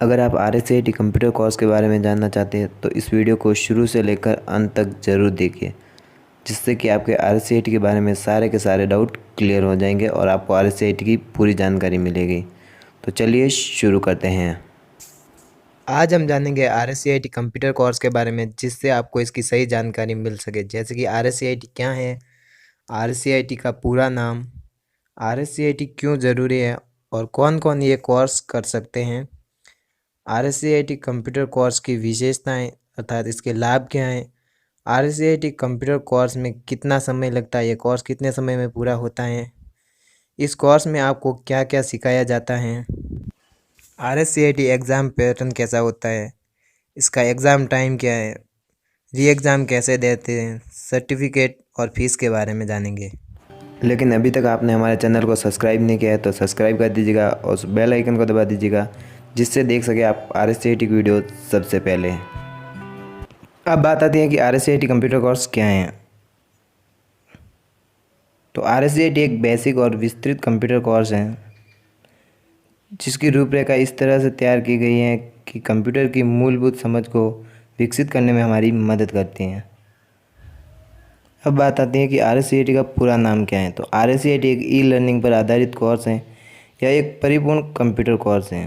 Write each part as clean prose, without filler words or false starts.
अगर आप RSCIT computer course के बारे में जानना चाहते हैं तो इस वीडियो को शुरू से लेकर अंत तक ज़रूर देखिए, जिससे कि आपके RSCIT के बारे में सारे के सारे डाउट क्लियर हो जाएंगे और आपको RSCIT की पूरी जानकारी मिलेगी। तो चलिए शुरू करते हैं। आज हम जानेंगे RSCIT कंप्यूटर कोर्स के बारे में, जिससे आपको इसकी सही जानकारी मिल सके। जैसे कि RSCIT क्या है, RSCIT का पूरा नाम, RSCIT क्यों ज़रूरी है और कौन कौन ये कोर्स कर सकते हैं, RSCIT कंप्यूटर कोर्स की विशेषताएं अर्थात इसके लाभ क्या हैं, RSCIT कंप्यूटर कोर्स में कितना समय लगता है, ये कोर्स कितने समय में पूरा होता है, इस कोर्स में आपको क्या क्या सिखाया जाता है, RSCIT एग्ज़ाम पैटर्न कैसा होता है, इसका एग्ज़ाम टाइम क्या है, री एग्ज़ाम कैसे देते हैं, सर्टिफिकेट और फीस के बारे में जानेंगे। लेकिन अभी तक आपने हमारे चैनल को सब्सक्राइब नहीं किया है तो सब्सक्राइब कर दीजिएगा और उस बेल आइकन को दबा दीजिएगा, जिससे देख सके आप RSCIT की वीडियो सबसे पहले। अब बात आती है कि RSCIT कंप्यूटर कोर्स क्या है। तो RSCIT एक बेसिक और विस्तृत कंप्यूटर कोर्स है, जिसकी रूपरेखा इस तरह से तैयार की गई है कि कंप्यूटर की मूलभूत समझ को विकसित करने में हमारी मदद करती हैं। अब बात आती है कि RSCIT का पूरा नाम क्या है। तो RSCIT एक ई लर्निंग पर आधारित कोर्स है। यह एक परिपूर्ण कंप्यूटर कोर्स है।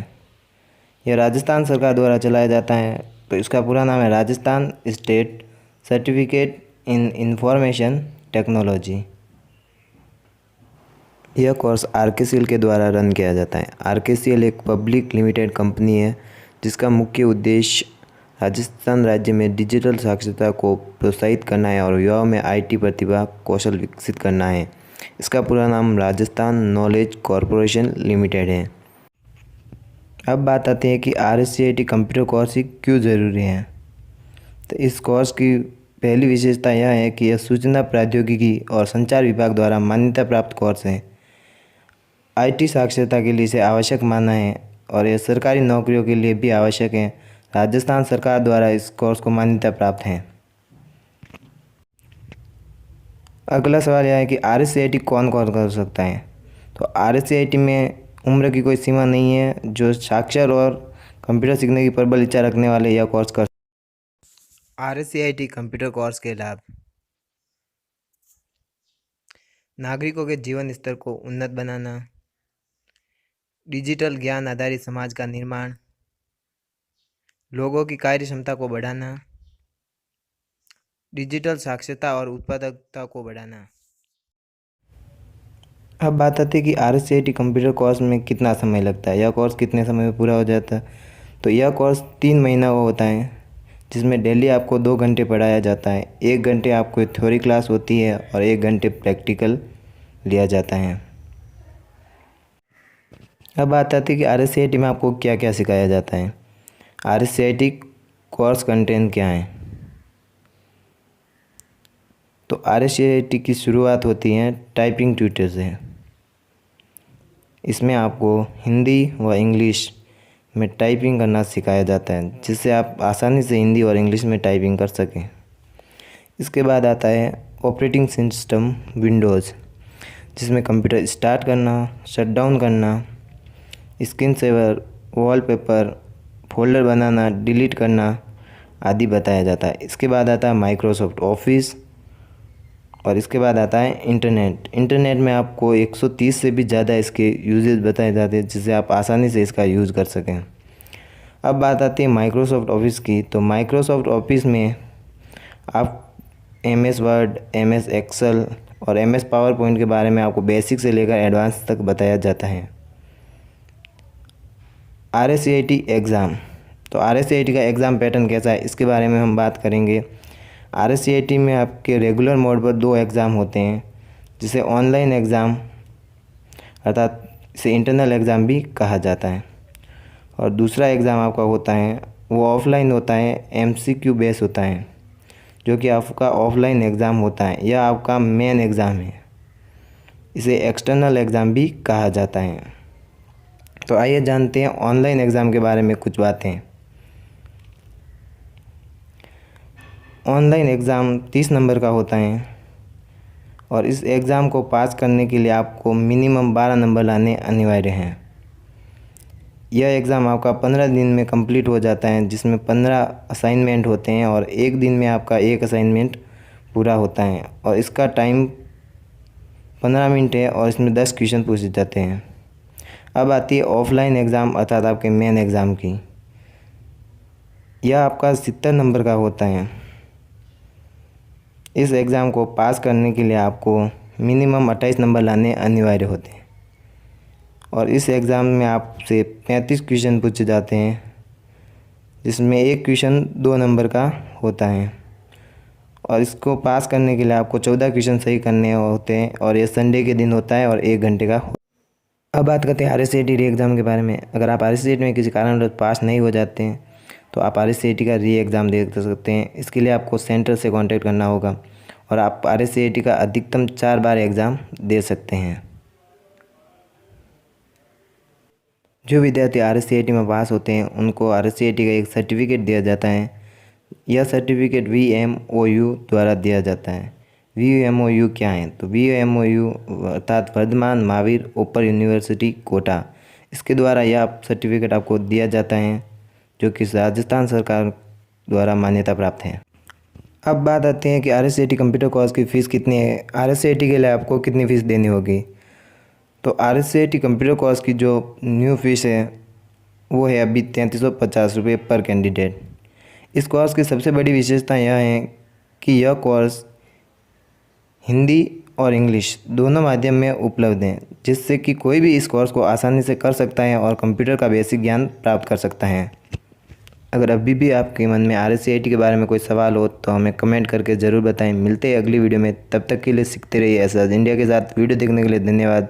यह राजस्थान सरकार द्वारा चलाया जाता है। तो इसका पूरा नाम है Rajasthan state certificate in information technology. यह कोर्स RKCL के द्वारा रन किया जाता है। RKCL एक पब्लिक लिमिटेड कंपनी है, जिसका मुख्य उद्देश्य राजस्थान राज्य में डिजिटल साक्षरता को प्रोत्साहित करना है और युवाओं में IT प्रतिभा कौशल विकसित करना है। इसका पूरा नाम राजस्थान नॉलेज कॉरपोरेशन लिमिटेड है। अब बात आती है कि RSCIT कंप्यूटर कोर्स ही क्यों ज़रूरी है। तो इस कोर्स की पहली विशेषता यह है कि यह सूचना प्रौद्योगिकी और संचार विभाग द्वारा मान्यता प्राप्त कोर्स है। IT साक्षरता के लिए इसे आवश्यक माना है और यह सरकारी नौकरियों के लिए भी आवश्यक है। राजस्थान सरकार द्वारा इस कोर्स को मान्यता प्राप्त है। अगला सवाल यह है कि RSCIT कौन कौन कर सकता है। तो RSCIT में उम्र की कोई सीमा नहीं है। जो साक्षर और कंप्यूटर सीखने की प्रबल इच्छा रखने वाले यह कोर्स कर। RSCIT कंप्यूटर कोर्स के लाभ: नागरिकों के जीवन स्तर को उन्नत बनाना, डिजिटल ज्ञान आधारित समाज का निर्माण, लोगों की कार्य क्षमता को बढ़ाना, डिजिटल साक्षरता और उत्पादकता को बढ़ाना। अब बात आती है कि RSCIT कंप्यूटर कोर्स में कितना समय लगता है, यह कोर्स कितने समय में पूरा हो जाता है। तो यह कोर्स 3 महीना का होता है, जिसमें डेली आपको 2 घंटे पढ़ाया जाता है। 1 घंटे आपको थ्योरी क्लास होती है और 1 घंटे प्रैक्टिकल लिया जाता है। अब बात आती है कि RSCIT में आपको क्या क्या सिखाया जाता है। RSCIT कोर्स कंटेंट क्या है। तो RSCIT की शुरुआत होती है टाइपिंग ट्यूटर से। इसमें आपको हिंदी व इंग्लिश में टाइपिंग करना सिखाया जाता है, जिससे आप आसानी से हिंदी और इंग्लिश में टाइपिंग कर सकें। इसके बाद आता है ऑपरेटिंग सिस्टम विंडोज़, जिसमें कंप्यूटर स्टार्ट करना, शट डाउन करना, स्क्रीन सेवर, वॉलपेपर, फोल्डर बनाना, डिलीट करना आदि बताया जाता है। इसके बाद आता है माइक्रोसॉफ्ट ऑफिस और इसके बाद आता है इंटरनेट में आपको 130 से भी ज़्यादा इसके यूजेस बताए जाते हैं, जिससे आप आसानी से इसका यूज़ कर सकें। अब बात आती है माइक्रोसॉफ्ट ऑफिस की। तो माइक्रोसॉफ्ट ऑफिस में आप MS वर्ड, MS एक्सेल और MS पावर पॉइंट के बारे में आपको बेसिक से लेकर एडवांस तक बताया जाता है। RSCIT exam. तो RSCIT का एग्ज़ाम पैटर्न कैसा है, इसके बारे में हम बात करेंगे। RSCIT में आपके रेगुलर मोड पर 2 एग्ज़ाम होते हैं, जिसे ऑनलाइन एग्ज़ाम अर्थात इसे इंटरनल एग्ज़ाम भी कहा जाता है। और दूसरा एग्ज़ाम आपका होता है वो ऑफलाइन होता है, MCQ बेस होता है, जो कि आपका ऑफलाइन एग्ज़ाम होता है। यह आपका मेन एग्ज़ाम है। इसे एक्सटर्नल एग्ज़ाम भी कहा जाता है। तो आइए जानते हैं ऑनलाइन एग्ज़ाम के बारे में कुछ बातें। ऑनलाइन एग्ज़ाम 30 नंबर का होता है और इस एग्ज़ाम को पास करने के लिए आपको मिनिमम 12 नंबर लाने अनिवार्य हैं। यह एग्ज़ाम आपका 15 दिन में कंप्लीट हो जाता है, जिसमें 15 असाइनमेंट होते हैं और एक दिन में आपका एक असाइनमेंट पूरा होता है। और इसका टाइम 15 मिनट है और इसमें 10 क्वेश्चन पूछे जाते हैं। अब आती है ऑफलाइन एग्ज़ाम अर्थात आपके मेन एग्ज़ाम की। यह आपका 70 नंबर का होता है। इस एग्ज़ाम को पास करने के लिए आपको मिनिमम 28 नंबर लाने अनिवार्य होते हैं। और इस एग्ज़ाम में आपसे 35 क्वेश्चन पूछे जाते हैं, जिसमें एक क्वेश्चन 2 नंबर का होता है। और इसको पास करने के लिए आपको 14 क्वेश्चन सही करने होते हैं और ये संडे के दिन होता है और 1 घंटे का। अब बात करते हैं RSCET री एग्ज़ाम के बारे में। अगर आप RSCET में किसी कारणवश पास नहीं हो जाते हैं तो आप RSCET का री एग्ज़ाम दे सकते हैं। इसके लिए आपको सेंटर से कांटेक्ट करना होगा और आप RSCET का अधिकतम 4 बार एग्ज़ाम दे सकते हैं। जो विद्यार्थी RSCET में पास होते हैं उनको RSCET का एक सर्टिफिकेट दिया जाता है। यह सर्टिफिकेट VMOU द्वारा दिया जाता है। VMOU क्या है? तो VMOU अर्थात वर्धमान महावीर ओपन यूनिवर्सिटी कोटा, इसके द्वारा यह सर्टिफिकेट आपको दिया जाता है, जो कि राजस्थान सरकार द्वारा मान्यता प्राप्त है। अब बात आती है कि RSCET कंप्यूटर कोर्स की फ़ीस कितनी है। RSCET के लिए आपको कितनी फ़ीस देनी होगी? तो RSCET कंप्यूटर कोर्स की जो न्यू फीस है वो है अभी 3350 रुपये पर कैंडिडेट। इस कोर्स की सबसे बड़ी विशेषता यह है कि यह कोर्स हिंदी और इंग्लिश दोनों माध्यम में उपलब्ध है, जिससे कि कोई भी इस कोर्स को आसानी से कर सकता है और कंप्यूटर का बेसिक ज्ञान प्राप्त कर सकता है। अगर अभी भी आपके मन में RSCET के बारे में कोई सवाल हो तो हमें कमेंट करके ज़रूर बताएं। मिलते हैं अगली वीडियो में, तब तक के लिए सीखते रहिए एसआर इंडिया के साथ। वीडियो देखने के लिए धन्यवाद।